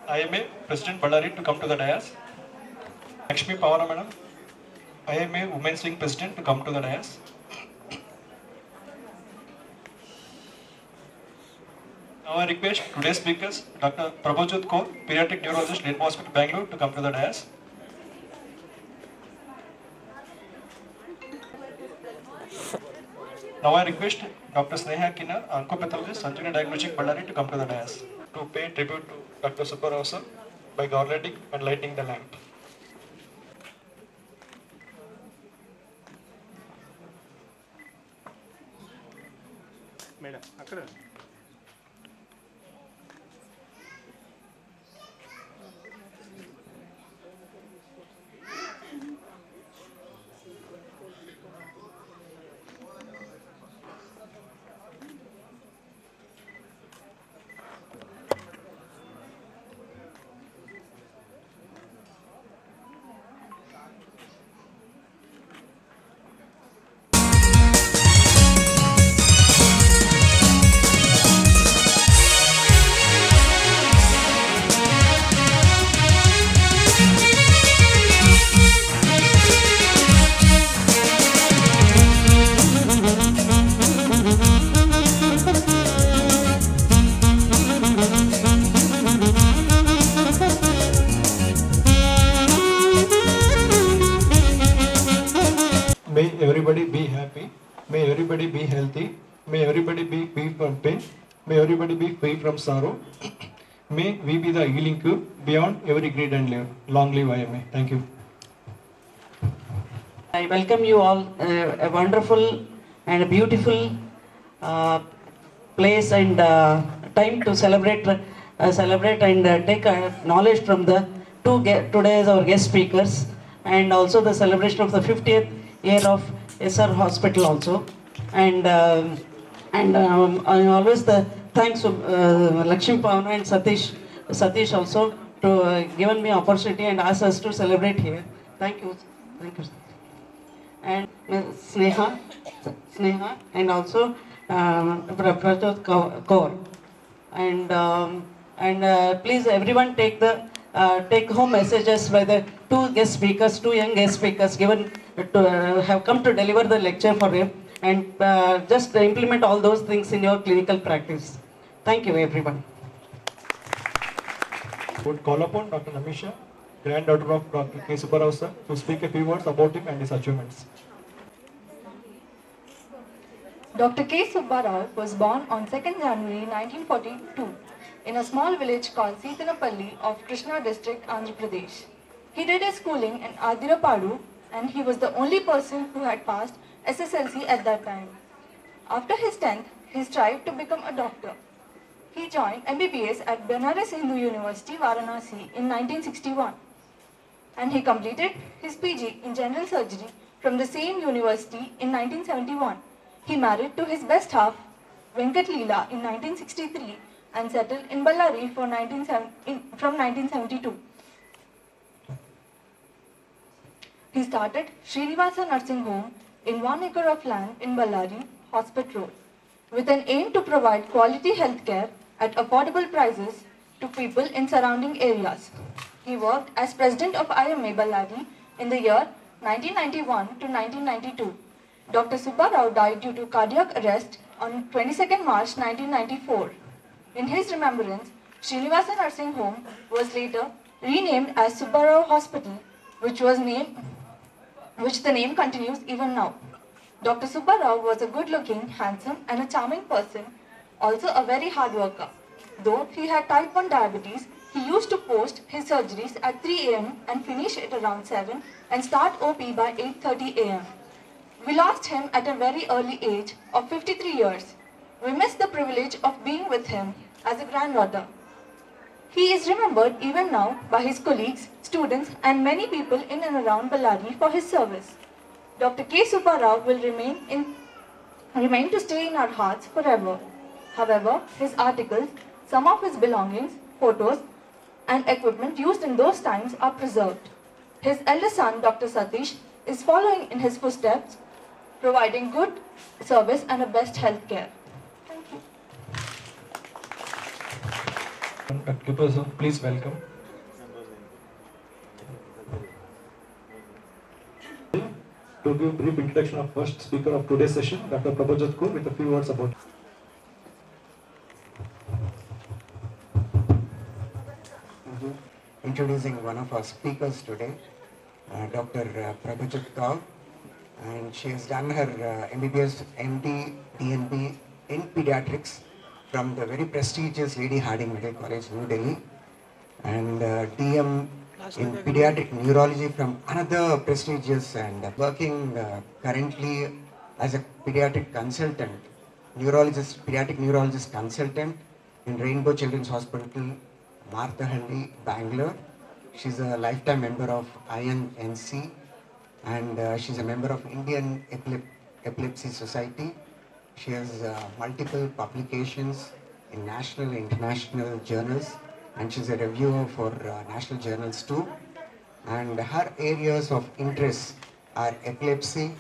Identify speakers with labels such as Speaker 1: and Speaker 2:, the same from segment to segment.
Speaker 1: IMA President Ballari to come to the dais. Lakshmi Pavana Madam, IMA Women's Wing President to come to the dais. Now I request today's speakers, Dr. Prabhajot Kaur, Pediatric Neurologist, Lane Hospital, Bangalore, to come to the dais. Now I request Dr. Sneha Kinnar, Oncopathologist, Sanjivani Diagnostic, Ballari, to come to the dais to pay tribute to Dr. Subbarao sir by garlanding and lighting the lamp.
Speaker 2: Madam, akkada.
Speaker 1: May everybody be happy. May everybody be healthy. May everybody be free from pain. May everybody be free from sorrow. May we be the healing cure beyond every greed and live. Long live IMA. Thank you.
Speaker 3: I welcome you all. A wonderful and a beautiful place and time to celebrate and take knowledge from the today's our guest speakers, and also the celebration of the 50th year of SR Hospital also. And I always thanks to Lakshmi Pavana and Satish also to given me opportunity and asked us to celebrate here. Thank you. And Sneha, and also Prabhajot Kaur. And please everyone take home messages by the two young guest speakers given to have come to deliver the lecture for him, and just implement all those things in your clinical practice. Thank you everyone.
Speaker 1: Would call upon Dr. Namisha, granddaughter of Dr. K. Subbarao sir, to speak a few words about him and his achievements.
Speaker 4: Dr. K. Subbarao was born on 2nd January 1942 in a small village called Seetanapalli of Krishna district, Andhra Pradesh. He did his schooling in Adirapadu, and he was the only person who had passed SSLC at that time. After his 10th, he strived to become a doctor. He joined MBBS at Banaras Hindu University, Varanasi in 1961, and he completed his PG in general surgery from the same university in 1971. He married to his best half, Venkat Leela, in 1963 and settled in Ballari from 1972. He started Srinivasa Nursing Home in 1 acre of land in Ballari, Hospital Road, with an aim to provide quality healthcare at affordable prices to people in surrounding areas. He worked as president of IMA Ballari in the year 1991 to 1992. Dr. Subbarao died due to cardiac arrest on 22nd March 1994. In his remembrance, Srinivasa Nursing Home was later renamed as Subbarao Hospital, which the name continues even now. Dr. Subbarao was a good-looking, handsome and a charming person, also a very hard worker. Though he had type 1 diabetes, he used to post his surgeries at 3 am and finish it around 7 and start OP by 8:30 am. We lost him at a very early age of 53 years. We miss the privilege of being with him as a granddaughter. He is remembered even now by his colleagues, students and many people in and around Ballari for his service. Dr. K. Subbarao will remain to stay in our hearts forever. However, his articles, some of his belongings, photos and equipment used in those times are preserved. His eldest son, Dr. Satish, is following in his footsteps, providing good service and a best health care. Thank you.
Speaker 1: Please welcome. To give brief introduction of first speaker of today's session, Dr. Prabhajot Kaur, with a few words about.
Speaker 5: Introducing one of our speakers today, Dr. Prabhajot Kaur, and she has done her MBBS, MD, DNB in pediatrics from the very prestigious Lady Hardinge Medical College, New Delhi, and DM in pediatric neurology from another prestigious, and working currently as a pediatric consultant, pediatric neurologist consultant in Rainbow Children's Hospital, Marthahalli, Bangalore. She's a lifetime member of INNC, and she's a member of Indian Epilepsy Society. She has multiple publications in national and international journals, and she's a reviewer for national journals too. And her areas of interest are epilepsy,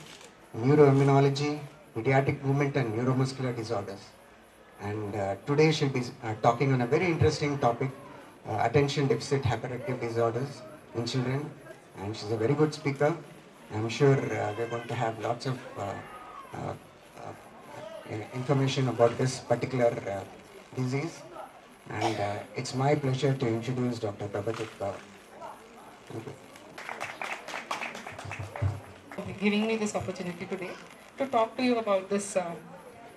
Speaker 5: neuroimmunology, pediatric movement and neuromuscular disorders. And today she'll be talking on a very interesting topic, attention deficit hyperactive disorders in children. And she's a very good speaker. I'm sure we're going to have lots of information about this particular disease. And it's my pleasure to introduce Dr. Prabhajot Kaur. Thank you.
Speaker 6: Giving me this opportunity today to talk to you about this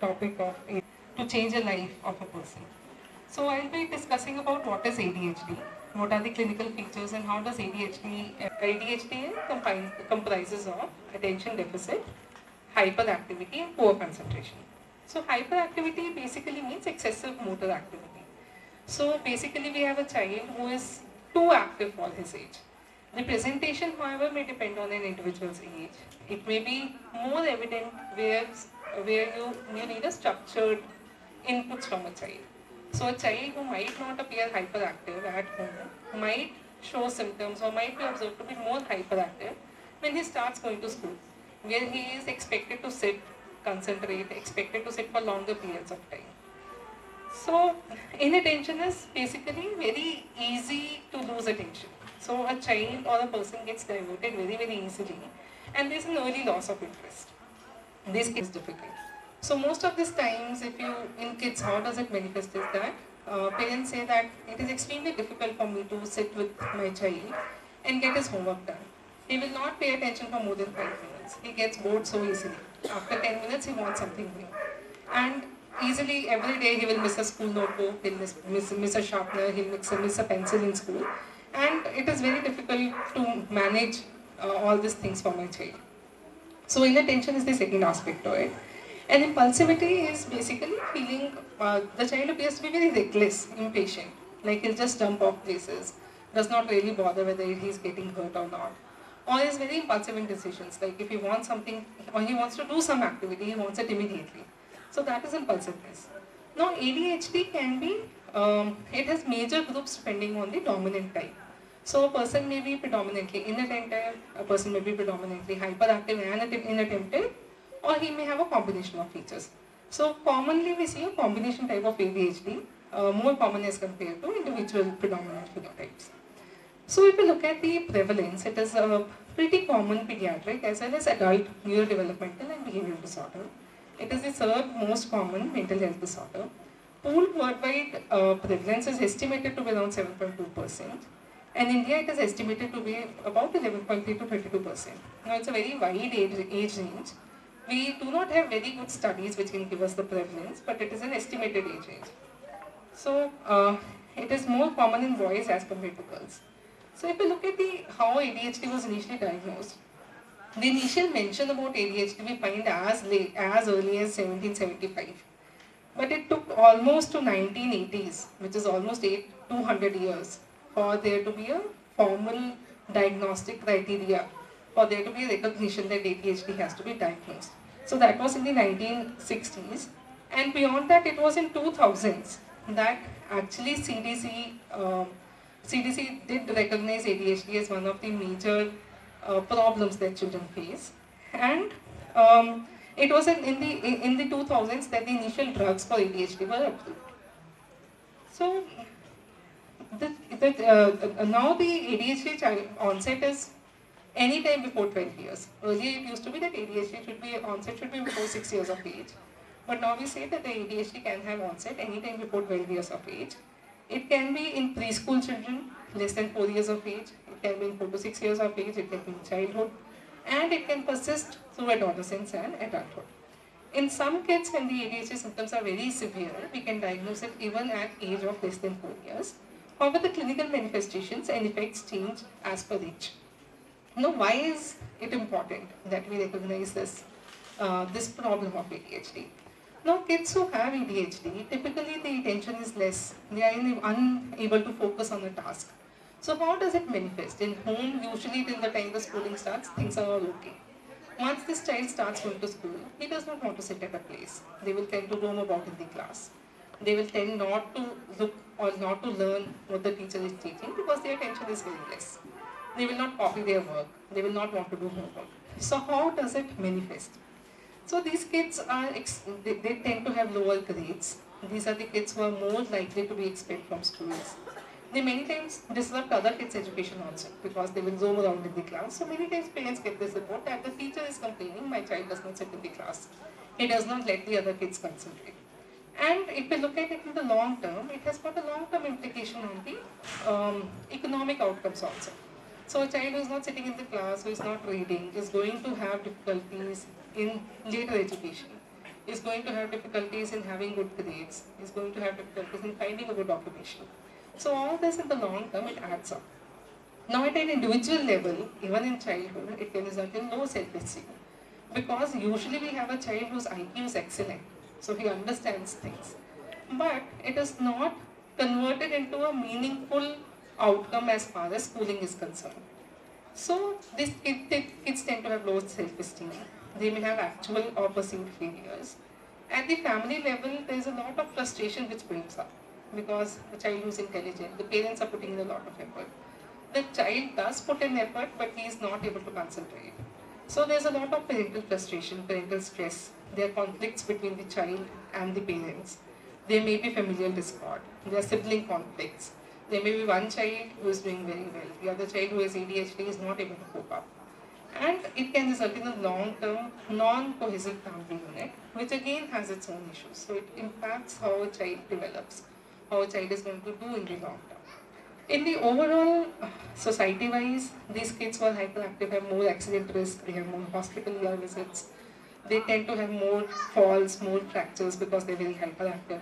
Speaker 6: topic of to change the life of a person. So I'll be discussing about what is ADHD, what are the clinical features, and how does ADHD comprises of attention deficit, hyperactivity, and poor concentration. So hyperactivity basically means excessive motor activity. So basically we have a child who is too active for his age. The presentation, however, may depend on an individual's age. It may be more evident where you need a structured inputs from a child. So a child who might not appear hyperactive at home might show symptoms or might be observed to be more hyperactive when he starts going to school, where he is expected to sit, concentrate, expected to sit for longer periods of time. So inattention is basically very easy to lose attention. So a child or a person gets diverted very, very easily, and there's an early loss of interest. This is difficult. So most of these times, in kids, how does it manifest is that parents say that it is extremely difficult for me to sit with my child and get his homework done. He will not pay attention for more than 5 minutes. He gets bored so easily. After 10 minutes, he wants something new. And easily every day he will miss a school notebook, he'll miss a sharpener, he'll miss a pencil in school. And it is very difficult to manage all these things for my child. So inattention is the second aspect to it. And impulsivity is basically feeling, the child appears to be very reckless, impatient. Like he'll just jump off places, does not really bother whether he's getting hurt or not. Or is very impulsive in decisions, like if he wants something, or he wants to do some activity, he wants it immediately. So that is impulsiveness. Now ADHD can be, it has major groups depending on the dominant type. So a person may be predominantly inattentive, a person may be predominantly hyperactive and inattentive, or he may have a combination of features. So commonly we see a combination type of ADHD, more common as compared to individual predominant phenotypes. So if you look at the prevalence, it is a pretty common pediatric as well as adult neurodevelopmental and behavioral disorder. It is the third most common mental health disorder. Pooled worldwide prevalence is estimated to be around 7.2%. And in India it is estimated to be about 11.3 to 32%. Now it's a very wide age range. We do not have very good studies which can give us the prevalence, but it is an estimated age range. So it is more common in boys as compared to girls. So if you look at how ADHD was initially diagnosed, the initial mention about ADHD we find as early as 1775. But it took almost to 1980s, which is almost 200 years, for there to be a formal diagnostic criteria, for there to be a recognition that ADHD has to be diagnosed. So that was in the 1960s, and beyond that it was in 2000s that actually CDC did recognize ADHD as one of the major problems that children face, and it was in the 2000s that the initial drugs for ADHD were approved. So now the ADHD child onset is any time before 12 years. Earlier it used to be that ADHD onset should be before 6 years of age. But now we say that the ADHD can have onset any time before 12 years of age. It can be in preschool children, less than 4 years of age. It can be in 4 to 6 years of age. It can be in childhood. And it can persist through adolescence and adulthood. In some kids, when the ADHD symptoms are very severe, we can diagnose it even at age of less than 4 years. However, the clinical manifestations and effects change as per age. Now, why is it important that we recognize this problem of ADHD? Now, kids who have ADHD, typically the attention is less. They are unable to focus on a task. So how does it manifest? In home, usually till the time the schooling starts, things are all okay. Once this child starts going to school, he does not want to sit at a place. They will tend to roam about in the class. They will tend not to look or not to learn what the teacher is teaching because their attention is very less. They will not copy their work. They will not want to do homework. So how does it manifest? So these kids they tend to have lower grades. These are the kids who are more likely to be expelled from schools. They many times disrupt other kids' education also because they will roam around in the class. So many times parents get this report that the teacher is complaining, my child does not sit in the class. He does not let the other kids concentrate. And if we look at it in the long term, it has got a long-term implication on the economic outcomes also. So a child who is not sitting in the class, who is not reading, is going to have difficulties in later education, is going to have difficulties in having good grades, is going to have difficulties in finding a good occupation. So all this in the long term, it adds up. Now at an individual level, even in childhood, it can result in low self-esteem. Because usually we have a child whose IQ is excellent, so he understands things. But it is not converted into a meaningful outcome as far as schooling is concerned. So these kids tend to have low self-esteem. They may have actual or perceived failures. At the family level, there is a lot of frustration which builds up because the child who is intelligent, the parents are putting in a lot of effort. The child does put in effort, but he is not able to concentrate. So there's a lot of parental frustration, parental stress. There are conflicts between the child and the parents. There may be familial discord. There are sibling conflicts. There may be one child who is doing very well. The other child who has ADHD is not able to cope up. And it can result in a long-term, non-cohesive family unit, which again has its own issues. So it impacts how a child develops, how a child is going to do in the long term. In the overall, society-wise, these kids who are hyperactive have more accident risk, they have more hospital ER visits, they tend to have more falls, more fractures because they're very hyperactive.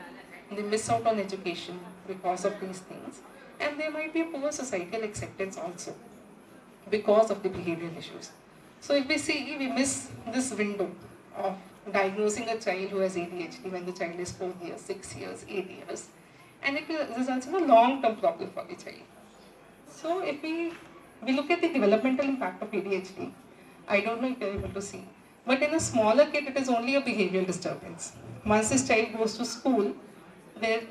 Speaker 6: They miss out on education because of these things. And there might be a poor societal acceptance also because of the behavioral issues. So if we see, we miss this window of diagnosing a child who has ADHD when the child is 4 years, 6 years, 8 years. And it results in a long-term problem for the child. So if we look at the developmental impact of ADHD, I don't know if you're able to see, but in a smaller kid, it is only a behavioral disturbance. Once this child goes to school, there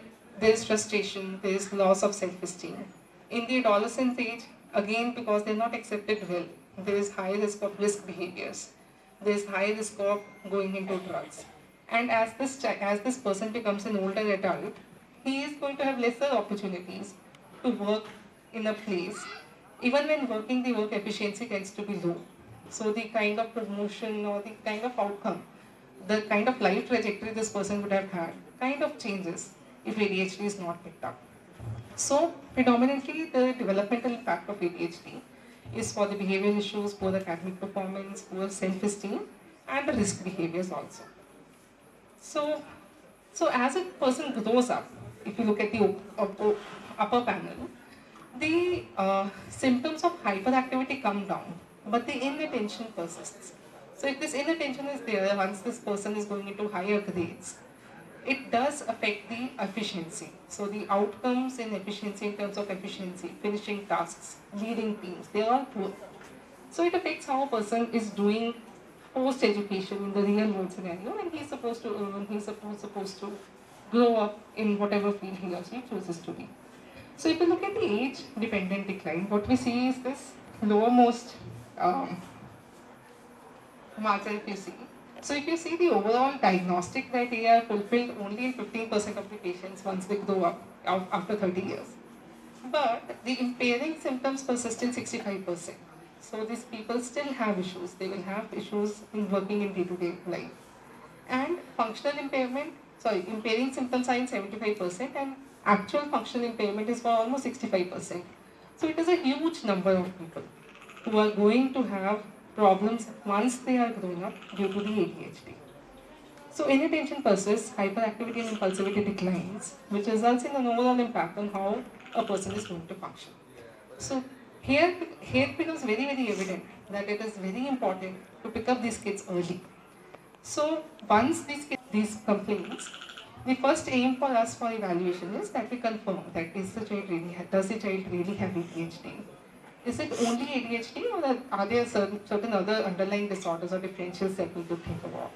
Speaker 6: is frustration, there is loss of self-esteem. In the adolescent age, again, because they're not accepted well, there is high risk of risk behaviors. There is high risk of going into drugs. And as this person becomes an older adult, he is going to have lesser opportunities to work in a place. Even when working, the work efficiency tends to be low. So the kind of promotion or the kind of outcome, the kind of life trajectory this person would have had, kind of changes if ADHD is not picked up. So predominantly the developmental impact of ADHD is for the behavioral issues, poor academic performance, poor self-esteem, and the risk behaviors also. So as a person grows up, if you look at the upper panel, the symptoms of hyperactivity come down, but the inattention persists. So if this inattention is there, once this person is going into higher grades, it does affect the efficiency. So the outcomes in efficiency, in terms of efficiency, finishing tasks, leading teams, they are poor. So it affects how a person is doing post-education in the real world scenario, and he's supposed to earn, he's supposed to grow up in whatever field he or she chooses to be. So if you look at the age-dependent decline, what we see is this lowermost marker if you see. So if you see the overall diagnostic criteria are fulfilled only in 15% of the patients once they grow up after 30 years. But the impairing symptoms persist in 65%. So these people still have issues. They will have issues in working in day-to-day life. And functional impairment, impairing symptoms are in 75% and actual functional impairment is for almost 65%. So it is a huge number of people who are going to have problems once they are grown up due to the ADHD. So inattention persists, hyperactivity and impulsivity declines, which results in an overall impact on how a person is going to function. So here it becomes very, very evident that it is very important to pick up these kids early. So once these complaints, the first aim for us for evaluation is that we confirm that does the child really have ADHD? Is it only ADHD or are there certain other underlying disorders or differentials that we need to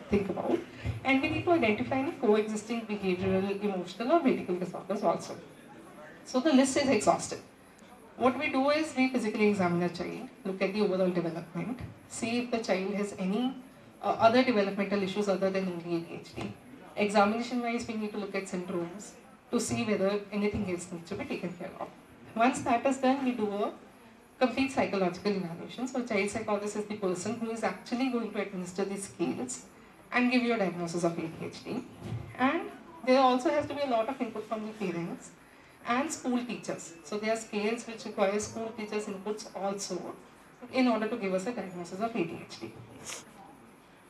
Speaker 6: think about? And we need to identify any coexisting behavioral, emotional or medical disorders also. So the list is exhaustive. What we do is we physically examine a child, look at the overall development, see if the child has any other developmental issues other than only ADHD. Examination wise, we need to look at syndromes to see whether anything else needs to be taken care of. Once that is done, we do a complete psychological evaluation. So a child psychologist is the person who is actually going to administer these scales and give you a diagnosis of ADHD. And there also has to be a lot of input from the parents and school teachers. So there are scales which require school teachers' inputs also in order to give us a diagnosis of ADHD.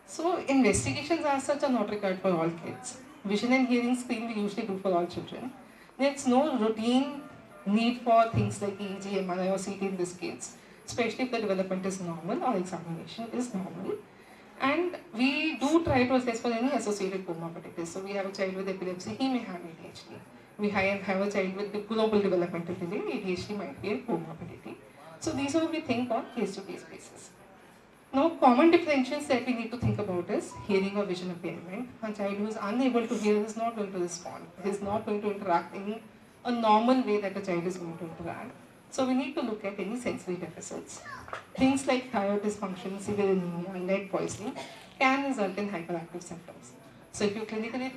Speaker 6: So investigations as such are not required for all kids. Vision and hearing screen we usually do for all children. There's no routine need for things like EEG, MRI or CT in these kids, especially if the development is normal or examination is normal. And we do try to assess for any associated comorbidities. So we have a child with epilepsy, he may have ADHD. We have a child with global developmental delay, ADHD might be a comorbidity. So these are what we think on case-to-case basis. Now, common differentials that we need to think about is hearing or vision impairment. A child who is unable to hear is not going to respond. He is not going to interact in a normal way that a child is going to interact. So we need to look at any sensory deficits. Things like thyroid dysfunction, severe anemia, lead poisoning can result in hyperactive symptoms. So if you clinically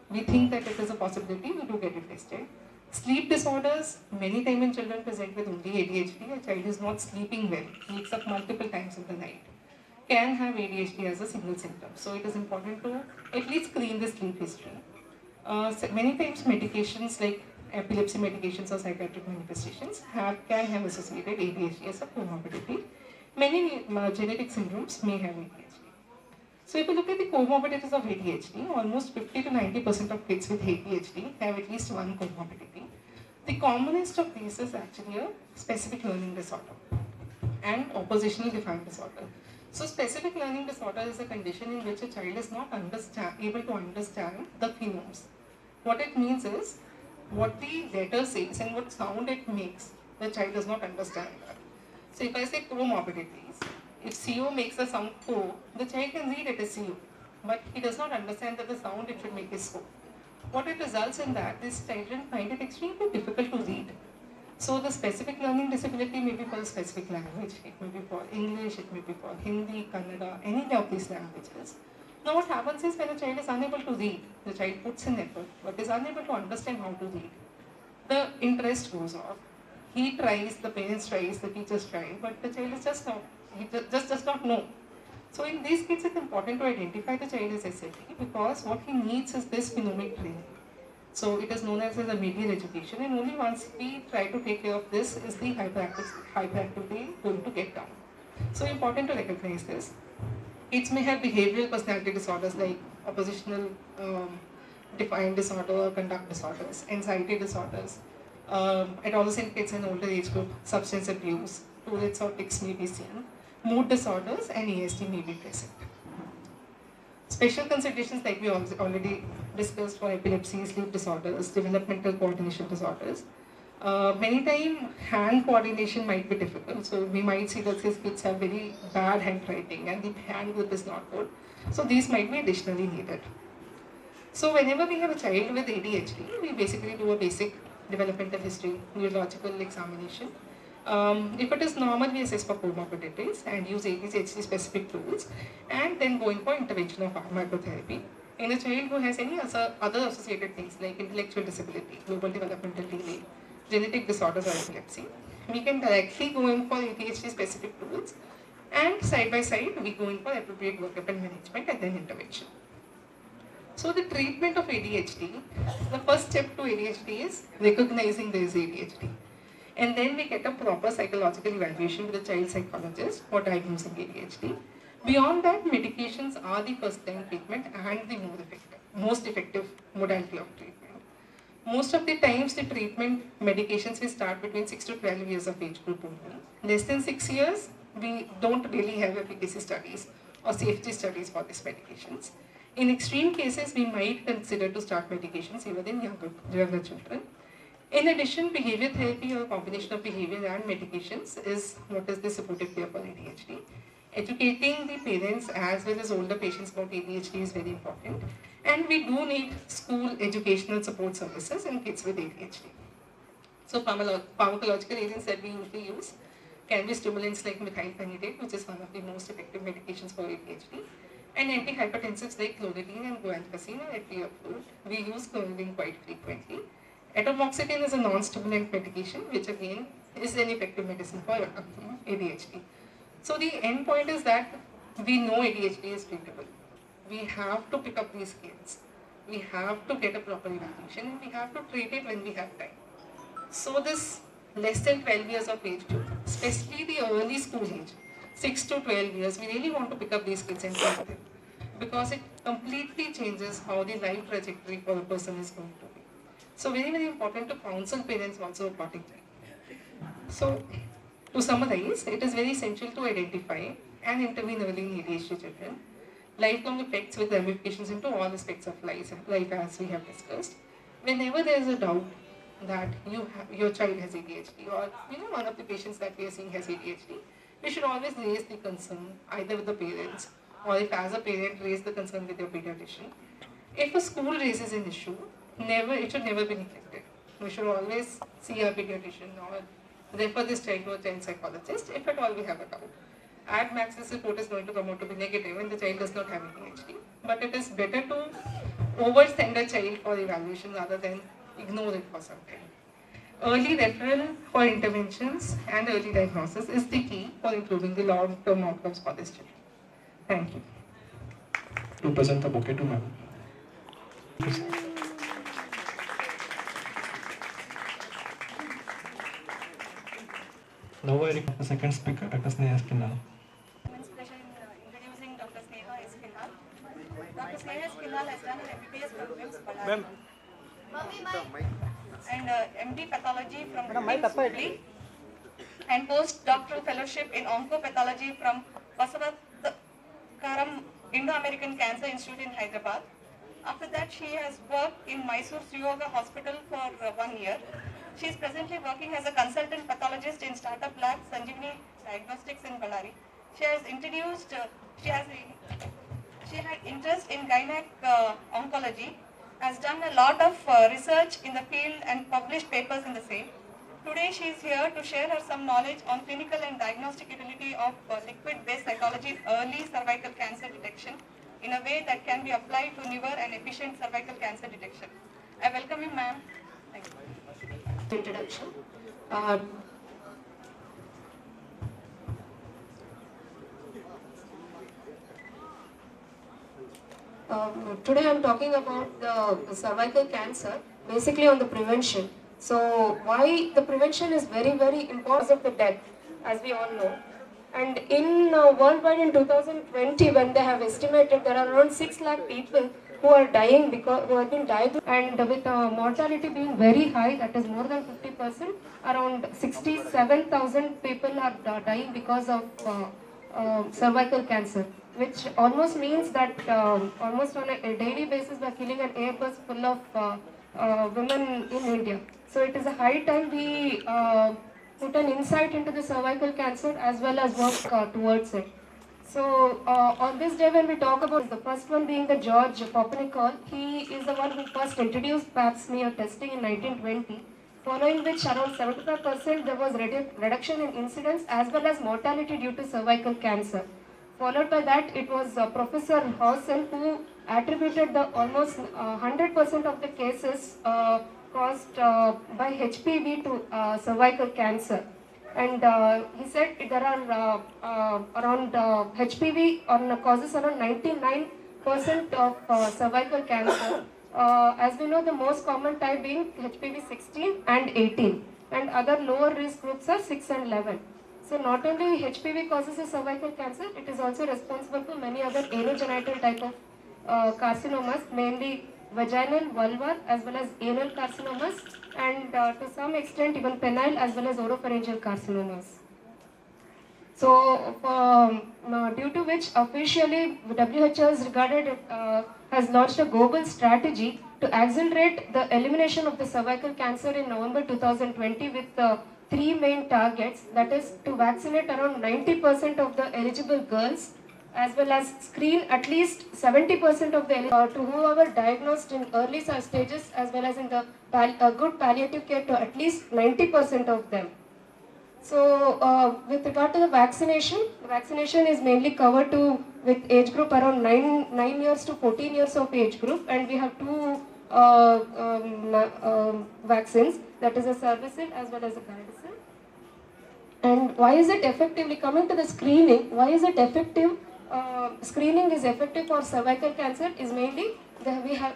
Speaker 6: we think that it is a possibility, we do get it tested. Sleep disorders, many times in children present with only ADHD, a child is not sleeping well, wakes up multiple times in the night, can have ADHD as a single symptom. So it is important to at least screen the sleep history. Many times medications like epilepsy medications or psychiatric manifestations can have associated ADHD as a comorbidity. Many genetic syndromes may have ADHD. So if you look at the comorbidities of ADHD, almost 50 to 90% of kids with ADHD have at least one comorbidity. The commonest of these is actually a specific learning disorder and oppositional defiant disorder. So specific learning disorder is a condition in which a child is not able to understand the phonemes. What it means is, what the letter says and what sound it makes, the child does not understand that. So if I say comorbidities, if CO makes the sound co, the child can read it as CO, but he does not understand that the sound it should make is co. What it results in that, this children find it extremely difficult to read. So the specific learning disability may be for a specific language, it may be for English, it may be for Hindi, Kannada, any of these languages. Now what happens is when a child is unable to read, the child puts in effort, but is unable to understand how to read. The interest goes off. He tries, the parents tries, the teachers try, but the child is just not, he just does not know. So in these cases, it's important to identify the child as SLD because what he needs is this phenomic training. So it is known as a medial education, and only once we try to take care of this is the hyperactivity going to get down. So important to recognize this. Kids may have behavioral personality disorders like oppositional defiant disorder or conduct disorders, anxiety disorders. Adolescent kids in older age group, substance abuse, Tourette's or tics may be seen. Mood disorders and ASD may be present. Special considerations like we already discussed for epilepsy, sleep disorders, developmental coordination disorders. Many times hand coordination might be difficult, so we might see that these kids have very bad handwriting and the hand grip is not good. So these might be additionally needed. So whenever we have a child with ADHD, we basically do a basic developmental history, neurological examination. If it is normal, we assess for comorbidities and use ADHD specific tools and then go in for intervention of pharmacotherapy. In a child who has any other associated things like intellectual disability, global developmental delay, genetic disorders or epilepsy. We can directly go in for ADHD specific tools, and side by side we go in for appropriate workup and management and then intervention. So the treatment of ADHD, the first step to ADHD is recognizing there is ADHD. And then we get a proper psychological evaluation with a child psychologist for diagnosing ADHD. Beyond that, medications are the first line treatment and the most effective modality of treatment. Most of the times the treatment medications we start between 6 to 12 years of age group only. Less than 6 years, we don't really have efficacy studies or safety studies for these medications. In extreme cases, we might consider to start medications even in younger children. In addition, behavior therapy or a combination of behavior and medications is what is the supportive care for ADHD. Educating the parents as well as older patients about ADHD is very important. And we do need school educational support services in kids with ADHD. So pharmacological agents that we usually use can be stimulants like methylphenidate, which is one of the most effective medications for ADHD, and antihypertensives like clonidine and guanfacine are FDA approved. We use clonidine quite frequently. Atomoxetine is a non-stimulant medication, which again is an effective medicine for ADHD. So the end point is that we know ADHD is treatable. We have to pick up these kids. We have to get a proper evaluation, and we have to treat it when we have time. So this less than 12 years of age group, especially the early school age, 6 to 12 years, we really want to pick up these kids and treat them, because it completely changes how the life trajectory for a person is going to be. So very, very important to counsel parents also accordingly. So to summarize, it is very essential to identify and intervene early in ADHD children. Lifelong effects with ramifications into all aspects of life as we have discussed. Whenever there is a doubt that your child has ADHD, or one of the patients that we are seeing has ADHD, we should always raise the concern either with the parents, or if as a parent raise the concern with your pediatrician. If a school raises an issue, it should never be neglected. We should always see our pediatrician or refer this child to a child psychologist if at all we have a doubt. At max, this report is going to come out to be negative and the child does not have ADHD. But it is better to oversend a child for evaluation rather than ignore it for some time. Early referral for interventions and early diagnosis is the key for improving the long-term outcomes for this children. Thank you.
Speaker 1: To present the bouquet to ma'am. Now I request the second speaker, Dr. Sneha Skinnal.
Speaker 7: Immense pleasure in introducing Dr. Sneha S. Kinnal. Dr. Sneha S. Kinnal has done an MBBS from MIMS Ballari and MD Pathology from MIMS Hubli, and postdoctoral fellowship in oncopathology from Vasavadkaram Indo-American Cancer Institute in Hyderabad. After that, she has worked in Mysore Sriyoga Hospital for 1 year. She is presently working as a consultant pathologist in startup lab Sanjeevani Diagnostics in Ballari. She has introduced, she had interest in gynec oncology, has done a lot of research in the field and published papers in the same. Today she is here to share her some knowledge on clinical and diagnostic utility of liquid-based cytology in early cervical cancer detection in a way that can be applied to newer and efficient cervical cancer detection. I welcome you, ma'am. Thank you.
Speaker 8: Introduction. Today I'm talking about the cervical cancer, basically on the prevention. So why the prevention is very, very important of the death, as we all know. And in worldwide in 2020, when they have estimated there are around 6 lakh people who are dying because who have been diagnosed, and with mortality being very high, that is more than 50%, around 67,000 people are dying because of cervical cancer, which almost means that almost on a daily basis we are killing an airbus full of women in India. So it is a high time we put an insight into the cervical cancer as well as work towards it. So on this day when we talk about the first one being the George Popenikol, he is the one who first introduced pap smear testing in 1920, following which around 75% there was reduction in incidence as well as mortality due to cervical cancer. Followed by that, it was Professor Hausen who attributed the almost 100% of the cases caused by HPV to cervical cancer. And he said there are around HPV causes around 99% of cervical cancer. As we know, the most common type being HPV 16 and 18, and other lower risk groups are 6 and 11. So not only HPV causes a cervical cancer, it is also responsible for many other anogenital type of carcinomas, mainly vaginal, vulvar, as well as anal carcinomas, and to some extent even penile as well as oropharyngeal carcinomas. So, due to which officially WHO has launched a global strategy to accelerate the elimination of the cervical cancer in November 2020 with three main targets, that is to vaccinate around 90% of the eligible girls, as well as screen at least 70% of the to whoever diagnosed in early stages, as well as in the good palliative care to at least 90% of them. So with regard to the vaccination is mainly covered with age group around 9 years to 14 years of age group, and we have two vaccines, that is a Cervicil as well as a Gardasil. And why is it effectively coming to the screening? Why is it effective? Screening is effective for cervical cancer is mainly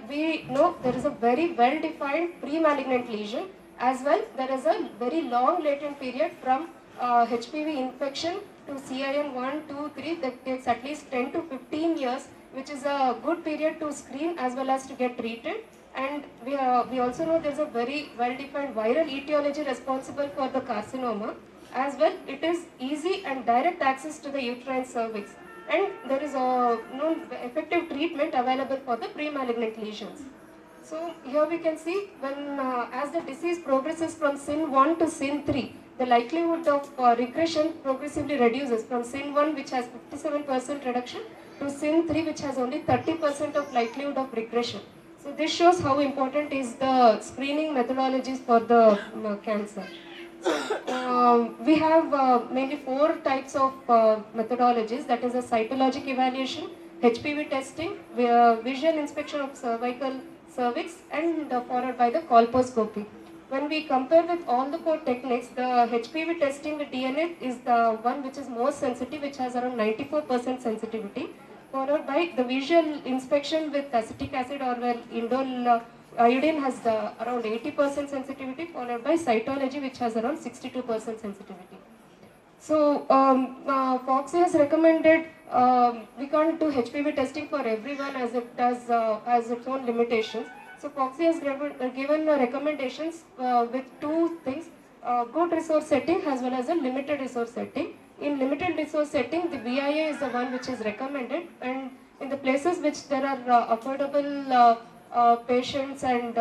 Speaker 8: we know there is a very well defined pre-malignant lesion, as well there is a very long latent period from HPV infection to CIN 1, 2, 3 that takes at least 10 to 15 years, which is a good period to screen as well as to get treated. And we also know there is a very well defined viral etiology responsible for the carcinoma. As well, it is easy and direct access to the uterine cervix, and there is a known effective treatment available for the pre-malignant lesions. So here we can see when as the disease progresses from SIN 1 to SIN 3, the likelihood of regression progressively reduces from SIN 1, which has 57% reduction, to SIN 3, which has only 30% of likelihood of regression. So this shows how important is the screening methodologies for the cancer. We have mainly four types of methodologies, that is a cytologic evaluation, HPV testing, visual inspection of cervical cervix, and followed by the colposcopy. When we compare with all the four techniques, the HPV testing with DNA is the one which is most sensitive, which has around 94% sensitivity, followed by the visual inspection with acetic acid or indole iodine has around 80% sensitivity, followed by cytology, which has around 62% sensitivity. So FOGSI has recommended we can't do HPV testing for everyone as it does has its own limitations. So FOGSI has given recommendations with two things: good resource setting as well as a limited resource setting. In limited resource setting, the BIA is the one which is recommended, and in the places which there are affordable patients and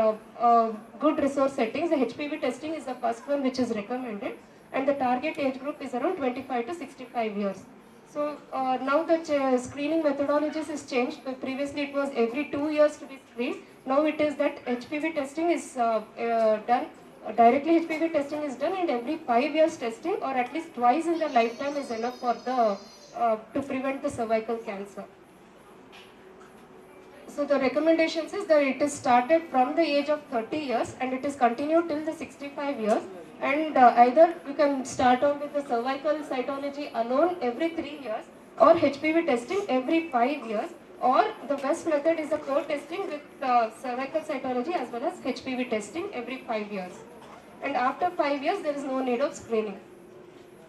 Speaker 8: good resource settings, the HPV testing is the first one which is recommended, and the target age group is around 25 to 65 years. So now the screening methodologies is changed. Previously it was every 2 years to be screened. Now it is that HPV testing is done, directly HPV testing is done, and every 5 years testing or at least twice in the lifetime is enough for the to prevent the cervical cancer. So the recommendations is that it is started from the age of 30 years and it is continued till the 65 years, and either we can start off with the cervical cytology alone every 3 years, or HPV testing every 5 years, or the best method is the co-testing with cervical cytology as well as HPV testing every 5 years. And after 5 years there is no need of screening.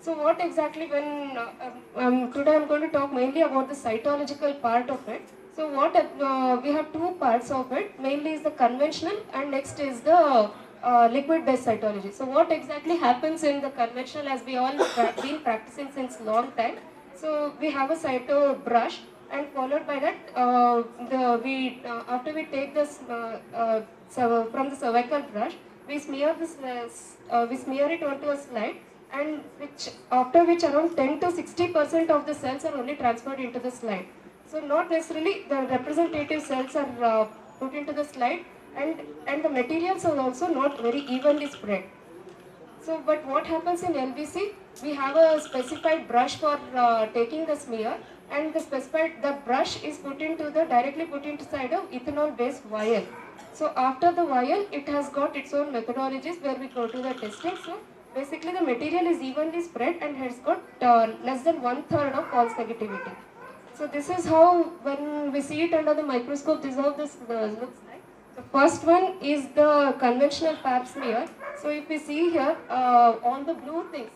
Speaker 8: So what exactly today I am going to talk mainly about the cytological part of it. So what we have two parts of it, mainly is the conventional and next is the liquid based cytology. So what exactly happens in the conventional, as we all been practicing since long time. So we have a cyto brush, and followed by that after we take this from the cervical brush, we smear it onto a slide, and after which around 10 to 60% of the cells are only transferred into the slide. So not necessarily the representative cells are put into the slide, and the materials are also not very evenly spread. So but what happens in LBC, we have a specified brush for taking the smear, and the brush is directly put inside a ethanol based vial. So after the vial, it has got its own methodologies where we go to the testing. So basically the material is evenly spread and has got less than 1/3 of false negativity. So this is how, when we see it under the microscope, this is how this looks like. The first one is the conventional pap smear. So if we see here, all the blue things,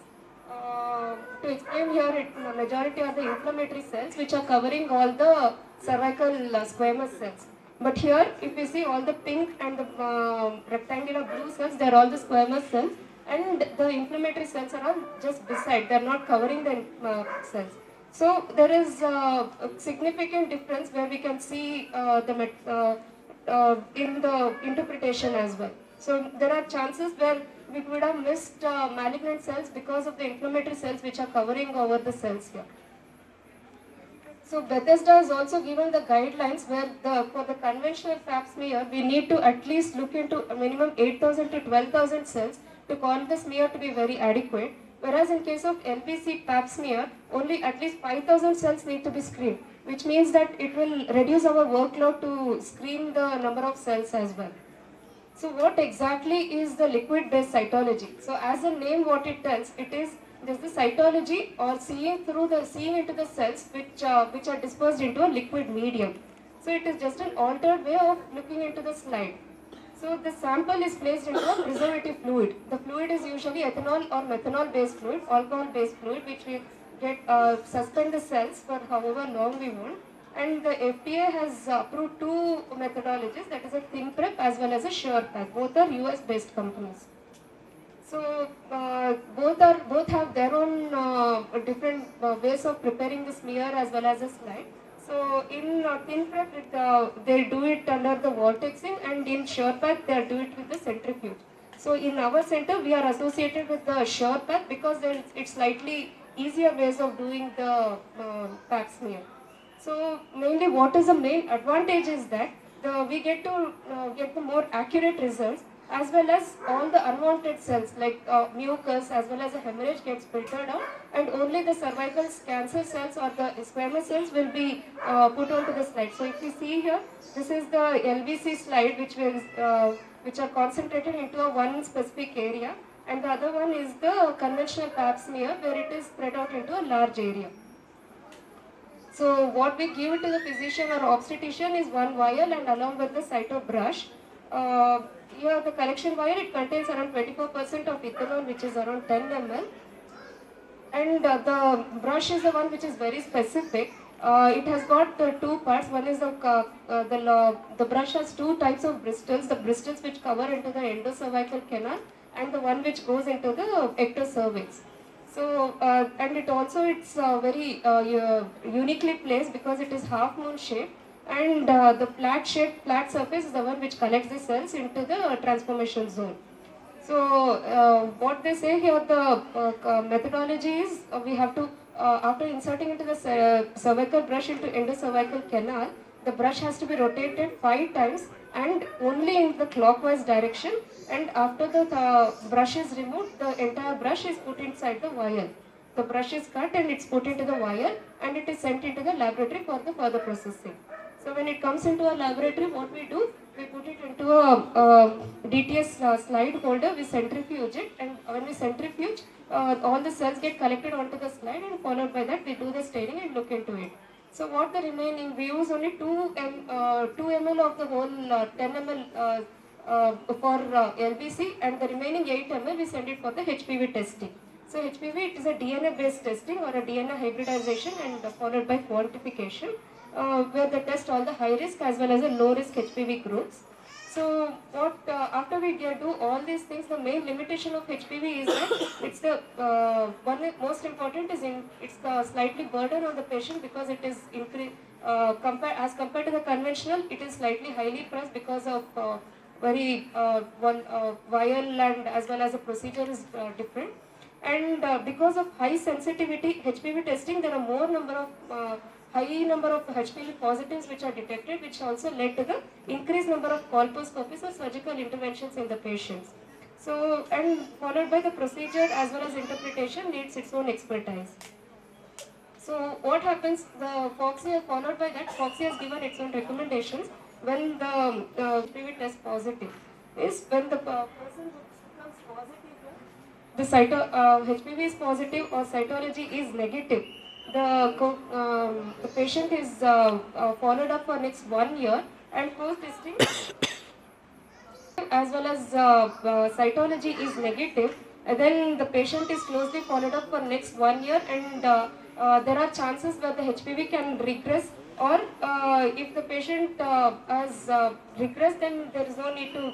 Speaker 8: to explain here, the majority are the inflammatory cells which are covering all the cervical squamous cells. But here, if you see all the pink and the rectangular blue cells, they are all the squamous cells, and the inflammatory cells are all just beside, they are not covering the cells. So there is a significant difference where we can see in the interpretation as well. So there are chances where we would have missed malignant cells because of the inflammatory cells which are covering over the cells here. So Bethesda has also given the guidelines where for the conventional pap smear, we need to at least look into a minimum 8,000 to 12,000 cells to call the smear to be very adequate. Whereas in case of LBC pap smear, only at least 5,000 cells need to be screened, which means that it will reduce our workload to screen the number of cells as well. So what exactly is the liquid-based cytology? So as the name what it tells, it is the cytology or seeing into the cells which are dispersed into a liquid medium. So it is just an altered way of looking into the slide. So the sample is placed into a preservative fluid. The fluid is usually ethanol or methanol based fluid, alcohol based fluid, which we get suspend the cells for however long we want. And the FDA has approved two methodologies, that is a ThinPrep as well as a SurePath. Both are US based companies. So both have their own different ways of preparing the smear as well as a slide. So in ThinPrep, they do it under the vortexing, and in SurePath they do it with the centrifuge. So in our center we are associated with the SurePath because it's slightly easier ways of doing the pap smear. So mainly what is the main advantage is that we get to get the more accurate results, as well as all the unwanted cells like mucus as well as the hemorrhage gets filtered out, and only the cervical cancer cells or the squamous cells will be put onto the slide. So if you see here, this is the LBC slide which are concentrated into a one specific area, and the other one is the conventional pap smear where it is spread out into a large area. So what we give it to the physician or obstetrician is one vial and along with the cyto brush. Here the collection vial, it contains around 24% of ethanol, which is around 10 ml. And the brush is the one which is very specific. It has got two parts. One is the brush has two types of bristles. The bristles which cover into the endocervical canal, and the one which goes into the ectocervix. So and it's very uniquely placed because it is half moon shaped, and the flat surface is the one which collects the cells into the transformation zone. So what they say here, the methodology is we have to after inserting into the cervical brush into endocervical canal, the brush has to be rotated 5 times and only in the clockwise direction, and after the brush is removed, the entire brush is put inside the vial. The brush is cut and it's put into the vial, and it is sent into the laboratory for the further processing. So when it comes into a laboratory, what we do, we put it into a DTS slide holder, we centrifuge it, and when we centrifuge, all the cells get collected onto the slide, and followed by that we do the staining and look into it. So what the remaining, we use only 2 ml of the whole 10 ml for LBC, and the remaining 8 ml we send it for the HPV testing. So HPV, it is a DNA based testing or a DNA hybridization, and followed by quantification, where they test all the high risk as well as the low risk HPV groups. So what after we do all these things, the main limitation of HPV is that it's the one most important is it's the slightly burden on the patient because it is as compared to the conventional, it is slightly highly priced because of very vial, and as well as the procedure is different. And because of high sensitivity HPV testing, there are more high number of HPV positives which are detected, which also led to the increased number of colposcopies or surgical interventions in the patients. So, and followed by the procedure as well as interpretation needs its own expertise. So what happens, the FOXI, followed by that, FOXI has given its own recommendations. when the HPV test positive is when the person becomes positive, HPV is positive or cytology is negative. The patient is followed up for next 1 year, and post testing as well as cytology is negative, then the patient is closely followed up for next 1 year, and there are chances where the HPV can regress, or if the patient has regressed, then there is no need to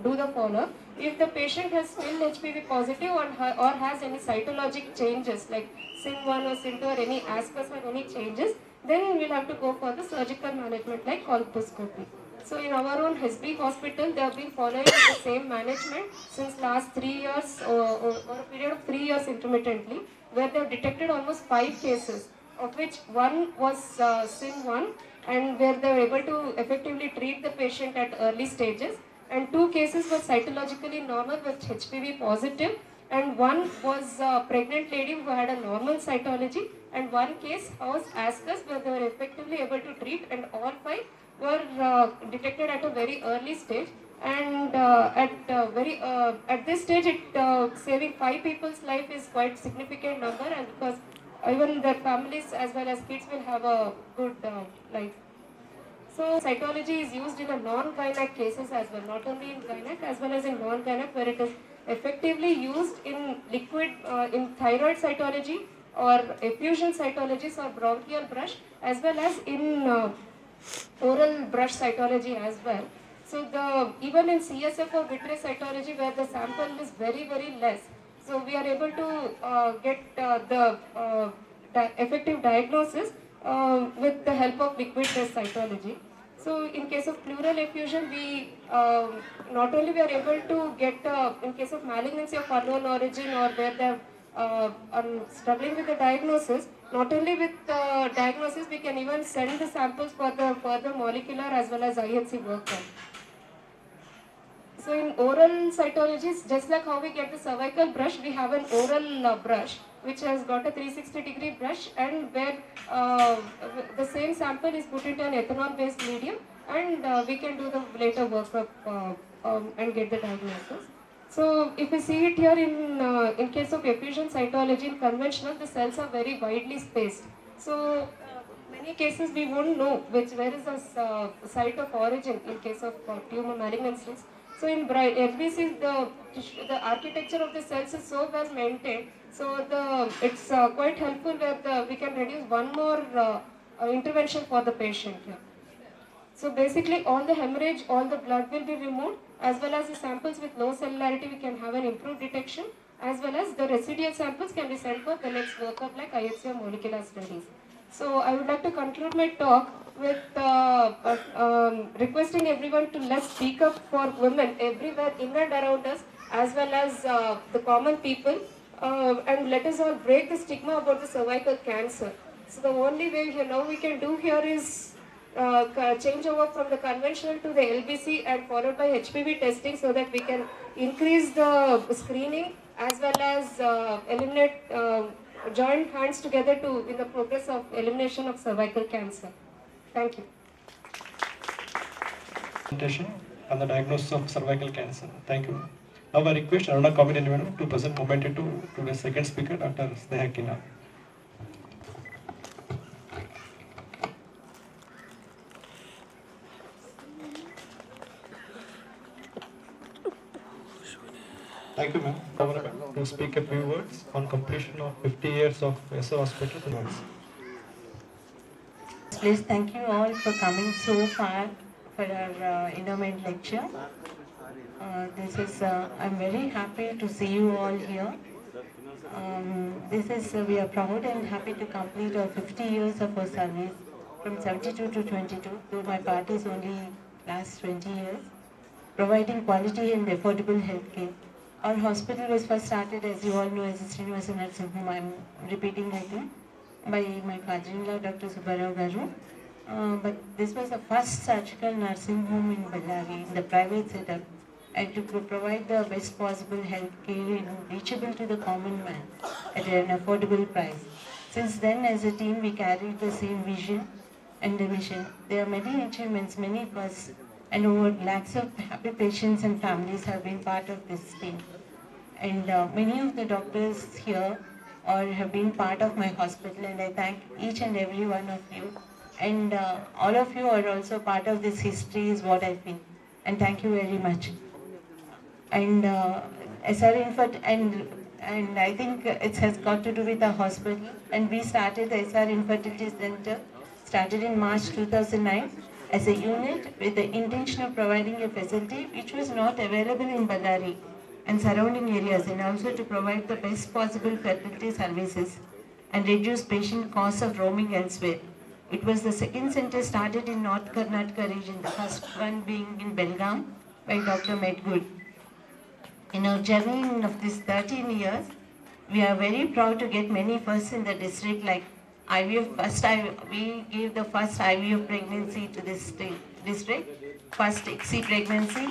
Speaker 8: do the follow-up. If the patient has still HPV positive or has any cytologic changes like SIN1 or SIN2 or any ascus or any changes, then we'll have to go for the surgical management like colposcopy. So in our own HB hospital, they have been following the same management since last 3 years or a period of 3 years intermittently, where they have detected almost 5 cases, of which one was SIN1, and where they were able to effectively treat the patient at early stages, and 2 cases were cytologically normal with HPV positive, and one was a pregnant lady who had a normal cytology, and one case was ascus where they were effectively able to treat, and all 5 were detected at a very early stage, and at this stage saving 5 people's life is quite significant number, and because even their families as well as kids will have a good life. So cytology is used in a non-gynec cases as well, not only in gynec as well as in non-gynec, where it is effectively used in liquid in thyroid cytology or effusion cytologies or bronchial brush, as well as in oral brush cytology as well. So even in CSF or vitreous cytology, where the sample is very, very less, so we are able to get the effective diagnosis with the help of liquid test cytology. So in case of pleural effusion, we not only we are able to get in case of malignancy of unknown origin or where they are struggling with the diagnosis, not only with diagnosis, we can even send the samples for the further molecular as well as IHC work done. So in oral cytologies, just like how we get the cervical brush, we have an oral brush which has got a 360-degree brush, and where the same sample is put into an ethanol-based medium, and we can do the later workup and get the diagnosis. So if we see it here in case of effusion cytology in conventional, the cells are very widely spaced. So many cases we won't know where is the site of origin in case of tumor malignancies. So in LBC, the architecture of the cells is so well maintained. So it's quite helpful where we can reduce one more intervention for the patient here. So basically all the hemorrhage, all the blood will be removed, as well as the samples with low cellularity we can have an improved detection, as well as the residual samples can be sent for the next workup like IHC or molecular studies. So I would like to conclude my talk with requesting everyone to let's speak up for women everywhere in and around us, as well as the common people, and let us all break the stigma about the cervical cancer. So the only way now we can do here is change over from the conventional to the LBC and followed by HPV testing, so that we can increase the screening as well as eliminate, join hands together in the progress of elimination of cervical cancer. Thank you.
Speaker 1: Presentation on the diagnosis of cervical cancer. Thank you. Now I request Aruna Kamini to present momentum to the second speaker, Dr. Sneha Kina. Thank you, ma'am. To speak a few words on completion of 50 years of SR Hospital.
Speaker 9: Please, thank you all for coming so far for our endowment lecture. I'm very happy to see you all here. We are proud and happy to complete our 50 years of our service from 72 to 22, though my part is only last 20 years, providing quality and affordable health care. Our hospital was first started, as you all know, as a Srinivasa Nursing Home. I'm repeating again, by my father-in-law, Dr. Subbarao Garu. But this was the first surgical nursing home in Bellary, in the private setup, and to provide the best possible health care reachable to the common man at an affordable price. Since then, as a team, we carried the same vision and the mission. There are many achievements, many firsts, and over lakhs of happy patients and families have been part of this team. And many of the doctors here or have been part of my hospital, and I thank each and every one of you. And all of you are also part of this history is what I feel. And thank you very much. And SR Infant, and I think it has got to do with the hospital. And we started the SR Infertility Center, started in March 2009 as a unit with the intention of providing a facility which was not available in Ballari and surrounding areas, and also to provide the best possible fertility services and reduce patient costs of roaming elsewhere. It was the second center started in North Karnataka region, the first one being in Belgaum by Dr. Medgood. In our journey of this 13 years, we are very proud to get many firsts in the district, like IVF. We gave the first IVF pregnancy to this district, first ICSI pregnancy,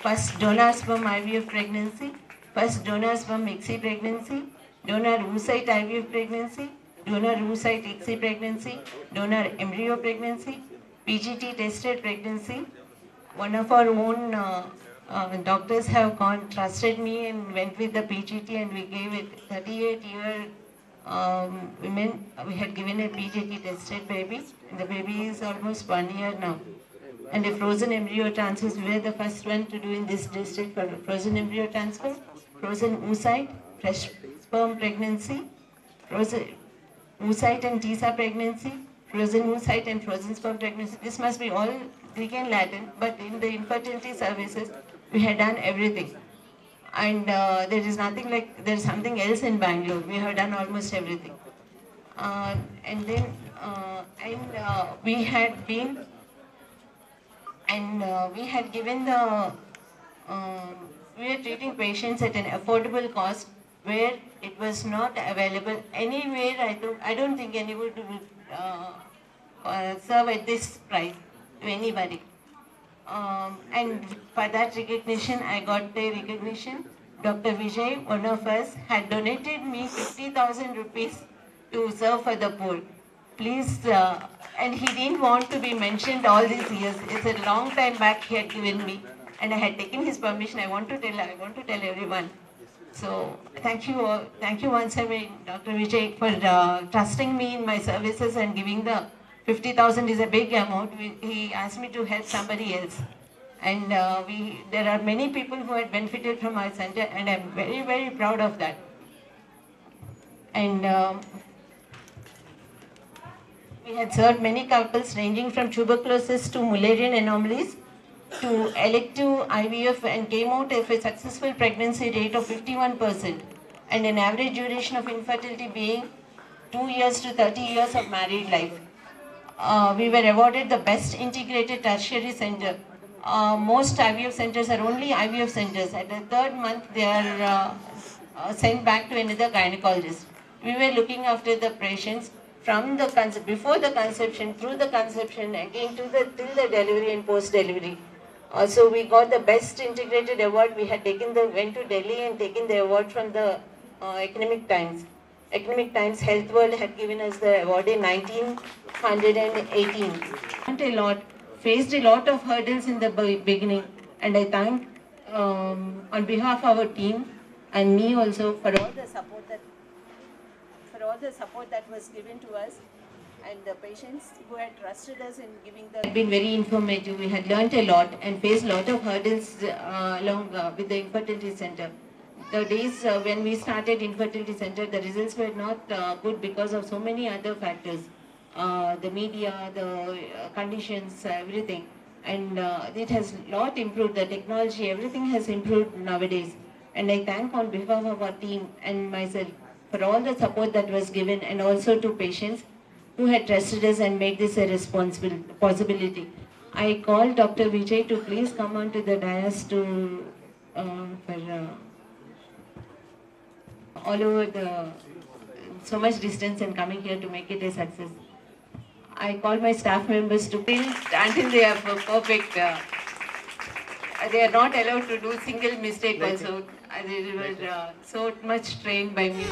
Speaker 9: first donor sperm IVF pregnancy, first donor sperm ICSI pregnancy, donor oocyte IVF pregnancy, donor oocyte ICSI pregnancy, donor embryo pregnancy, PGT tested pregnancy. One of our own doctors have trusted me and went with the PGT, and we gave it 38-year women. We had given a PGT tested baby, and the baby is almost 1 year now. And a frozen embryo transfer, we were the first one to do in this district for frozen embryo transfer, frozen oocyte, fresh sperm pregnancy, frozen oocyte and TISA pregnancy, frozen oocyte and frozen sperm pregnancy. This must be all Greek and Latin, but in the infertility services, we had done everything. And there is nothing like, there is something else in Bangalore. We have done almost everything. And then, we had been, and we had given the, we were treating patients at an affordable cost where it was not available anywhere. I don't think anybody will serve at this price to anybody. And for that recognition, I got the recognition. Dr. Vijay, one of us, had donated me 50,000 rupees to serve for the poor. Please, and he didn't want to be mentioned all these years. It's a long time back he had given me, and I had taken his permission. I want to tell everyone. So thank you once again, Dr. Vijay, for trusting me in my services and giving the 50,000 is a big amount. He asked me to help somebody else. And there are many people who had benefited from our center, and I'm very, very proud of that. And we had served many couples ranging from tuberculosis to Mullerian anomalies to elective IVF, and came out of a successful pregnancy rate of 51% and an average duration of infertility being 2 years to 30 years of married life. We were awarded the best integrated tertiary center. Most IVF centers are only IVF centers. At the third month, they are sent back to another gynecologist. We were looking after the patients from the before the conception, through the conception, again till the delivery and post-delivery. Also, we got the best integrated award. We had went to Delhi and taken the award from the Economic Times. Economic Times Health World had given us the award in 1918. Faced a lot of hurdles in the beginning, and I thank on behalf of our team and me also for all the support that was given to us, and the patients who had trusted us in giving the. It had been very informative. We had learnt a lot and faced a lot of hurdles along with the infertility center. The days when we started infertility center, the results were not good because of so many other factors. The media, the conditions, everything. And it has lot improved, the technology, everything has improved nowadays. And I thank on behalf of our team and myself for all the support that was given, and also to patients who had trusted us and made this a possibility. I called Dr. Vijay to please come on to the dais to all over so much distance and coming here to make it a success. I called my staff members to build until they are perfect. They are not allowed to do single mistake also. They were so much trained by me.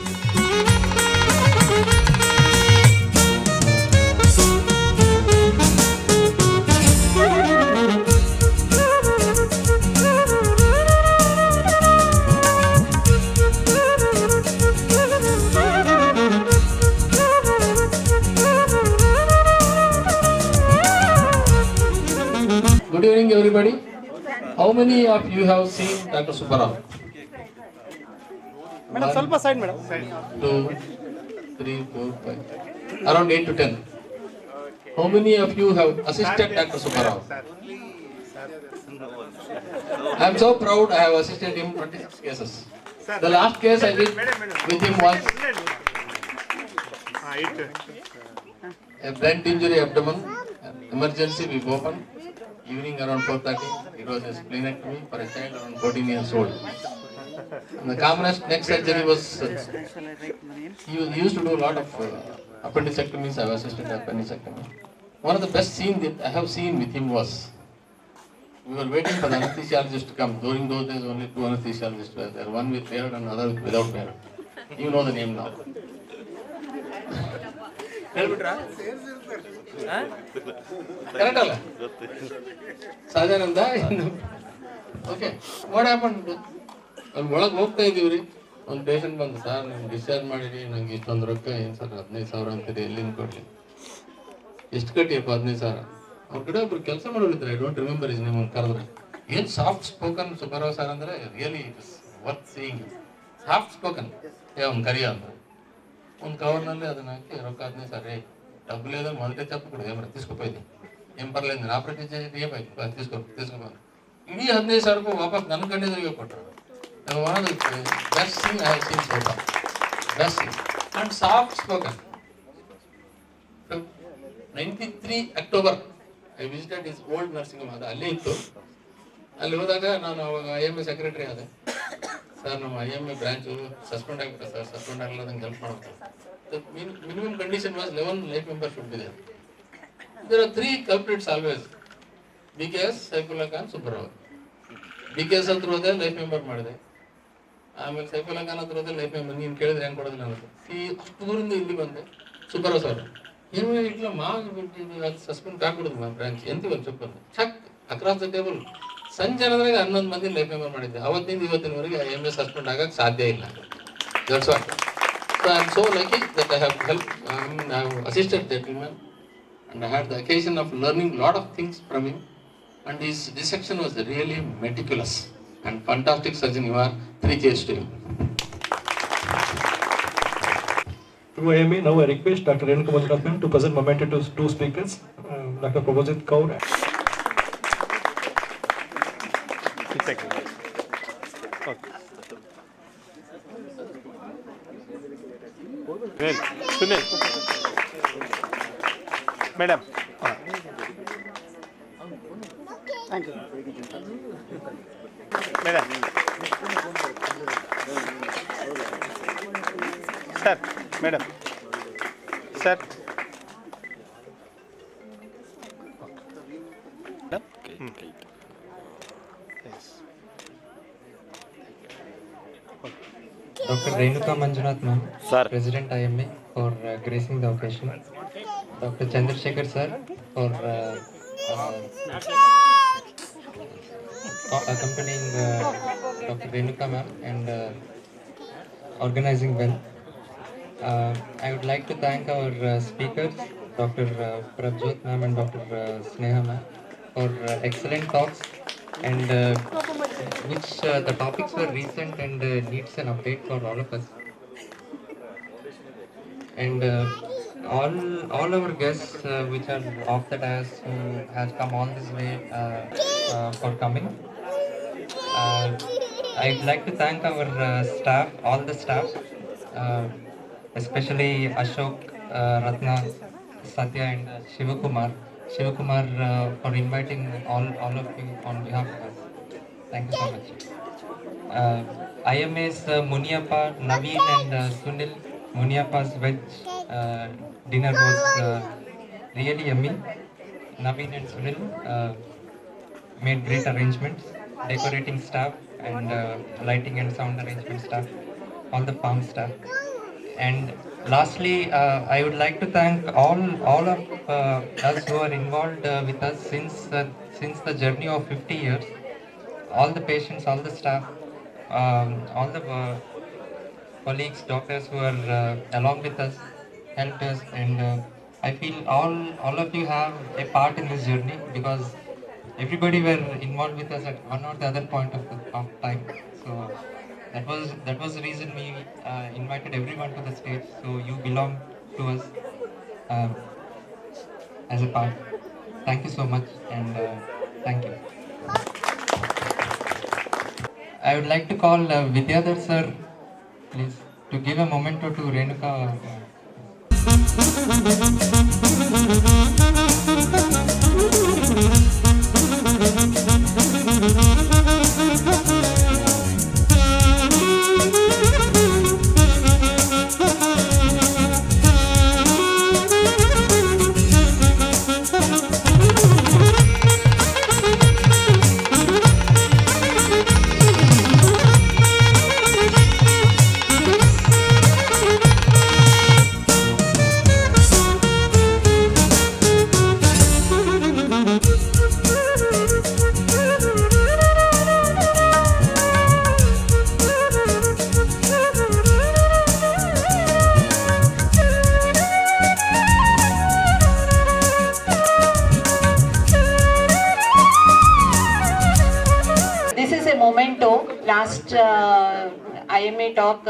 Speaker 10: evening, everybody. How many of you have seen Dr. Subbarao?
Speaker 2: Madam ಸ್ವಲ್ಪ side madam side
Speaker 10: 2, 3, 4, 5. Around 8 to 10. How many of you have assisted Dr. Subbarao? I am so proud I have assisted him 26 cases. The last case I did with him was a blunt injury abdomen, emergency we opened, evening around 4:30. It was a splenectomy for a child around 14 years old. And the commonest neck surgery was, he used to do a lot of appendicectomies. I have assisted appendicectomy. One of the best scenes that I have seen with him was, we were waiting for the anesthesiologist to come. During those days, only 2 anesthesiologists were there, one with beard and another without beard. You know the name now. Correct alla? Sajananda? Okay. What happened? ಅಲ್ಲಿ ಒಳಗೆ ಹೋಗ್ತಾ ಇದೀವ್ರಿ, ಒಂದು patient ಬಂದು, sir ನೀವು discharge ಮಾಡಿರಿ, ನಂಗೆ ಇಷ್ಟೊಂದು ರೊಕ್ಕ ಏನು ಸರ್ 15,000 ಅಂತೀರಿ, ಎಲ್ಲಿಂದ ಕೊಡಲಿ, ಎಷ್ಟು ಕಟ್ಟಿಯಪ್ಪ 15,000. ಅವ್ರ ಕಡೆ ಒಬ್ರು ಕೆಲಸ ಮಾಡೋರಿದ್ರೆ, I don't remember his name, ಕರೆದ್ರೆ ಏನು ಸಾಫ್ಟ್ ಸ್ಪೋಕನ್ ಸುಬ್ಬರಾವ್ ಸರ್ ಅಂದರೆ really it is worth seeing. Soft spoken ಅವ್ನು ಕರಿಯ ಅಂತ ಒಂದು కవర్ನಲ್ಲಿ ಅದನ್ನ ಹಾಕಿ రొక్క 15,000 డబ్బు లేదా మొదటే చెప్పకూడదు, ఏమన్నా తీసుకుపోయింది ఏం పర్లేదు, నేను ఆపరేషన్ చేసి ఏమైంది తీసుకో ఇడీ 15,000 వాపస్ నన్ను కంటే తిరిగి కొట్టారు. One of the best thing I have seen so far. Best thing. And soft spoken. 93 October, I visited his old nursing home. ಅಲ್ಲಿ ಇತ್ತು. ಅಲ್ಲಿ ಹೋದಾಗ ನಾನು ಅವಾಗ IMA ಸೆಕ್ರೆಟರಿ ಆದೆ. ಸರ್ ನಮ್ಮ IMA ಬ್ರಾಂಚು ಸಸ್ಪೆಂಡ್ ಆಗಿಬಿಟ್ಟೆ ಸರ್, ಸಸ್ಪೆಂಡ್ ಆಗಲ್ಲ ನಂಗೆ ಹೆಲ್ಪ್ ಮಾಡಬೇಕು. The minimum condition was 11 life members should be there. There are 3 culprits always. BKS, Saifullah Khan, Subbarao. BKS ಹತ್ರ ಹೋದೆ, ಲೈಫ್ ಮೆಂಬರ್ ಮಾಡಿದೆ. ಆಮೇಲೆ ಸೈಫುಲ್ಲಾ ಖಾನ್ ಹತ್ರ ಹೋದೆ, ಲೈಫ್ ಮೆಂಬರ್. ನೀನು ಕೇಳಿದ್ರೆ ಹೆಂಗೆ ಕೊಡೋದಿಲ್ಲ ಅನ್ನೋದು. ಅಷ್ಟು ದೂರಿಂದ ಇಲ್ಲಿ ಬಂದೆ. ಸುಬ್ಬರಾವ್ ಸರ್ ಏನು ಇಟ್ಲ ಸಸ್ಪೆಂಡ್ ಆಗ್ಬಿಡುದು ನಮ್ಮ ಬ್ರಾಂಚ್ ಎಂತೀವಿ ಒಂದು ಚುಪ್ಪಂದು ಚಕ್ ಅಕ್ರಾಸ್ ದ ಟೇಬಲ್. ಸಂಜೆ ಅನ್ನೋದ್ರಾಗ 11 ಮಂದಿ ಲೈಫ್ ಮೆಂಬರ್ ಮಾಡಿದ್ದೆ. ಅವತ್ತಿಂದ ಇವತ್ತಿನವರೆಗೆ IMA ಸಸ್ಪೆಂಡ್ ಆಗಕ್ಕೆ ಸಾಧ್ಯ ಇಲ್ಲ. That's what. So I am so lucky that I have helped, I have assisted that woman, and I had the occasion of learning a lot of things from him. And his dissection was really meticulous and fantastic surgeon. You are 3 cheers to him.
Speaker 1: Through IMA, now I request Dr. Renuka Manjunath to present memento to 2 speakers, Dr. Prabhajit Kaur.
Speaker 2: Sunil madam. Thank you madam. Sir madam sir
Speaker 11: Dr. Renuka Manjunath ma'am, President IMA, for gracing the occasion. Dr. Chandrasekhar sir for accompanying Dr. Renuka ma'am and organizing well. I would like to thank our speakers, Dr. Prabhajot ma'am and Dr. Sneha ma'am, for excellent talks, and which the topics were recent and needs an update for all of us. And all our guests which are off the dais who has come all this way for coming. I'd like to thank our staff, all the staff, especially Ashok, Ratna, Satya and Shivakumar for inviting all of you on behalf of us. Thank you so much. IMA's Muniappa, Naveen and Sunil. Muniappa's veg dinner was really yummy. Naveen and Sunil made great arrangements, decorating staff and lighting and sound arrangement staff, all the farm staff. And lastly, I would like to thank all of us who are involved with us since the journey of 50 years. All the patients, all the staff, all the colleagues, doctors who are along with us, helped us, and I feel all of you have a part in this journey, because everybody were involved with us at one or the other point of time. So that was the reason we invited everyone to the stage. So you belong to us as a part. Thank you so much, and thank you. I would like to call Vidyadhar sir, please, to give a memento to Renuka.
Speaker 9: This is a memento. Last IMA talk,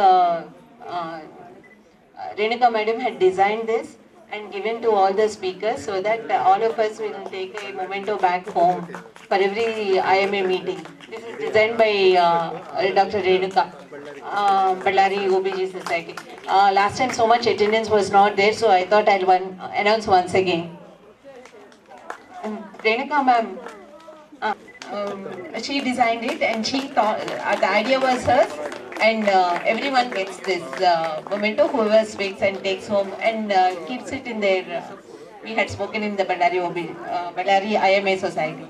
Speaker 9: Renuka madam had designed this and given to all the speakers so that all of us will take a memento back home for every IMA meeting. This is designed by Dr. Renuka, Ballari OBG Society. Last time so much attendance was not there, so I thought I'll announce once again. Renuka ma'am, she designed it and she thought the idea was hers, and everyone gets this memento, whoever speaks and takes home and keeps it in their, we had spoken in the Ballari IMA Society.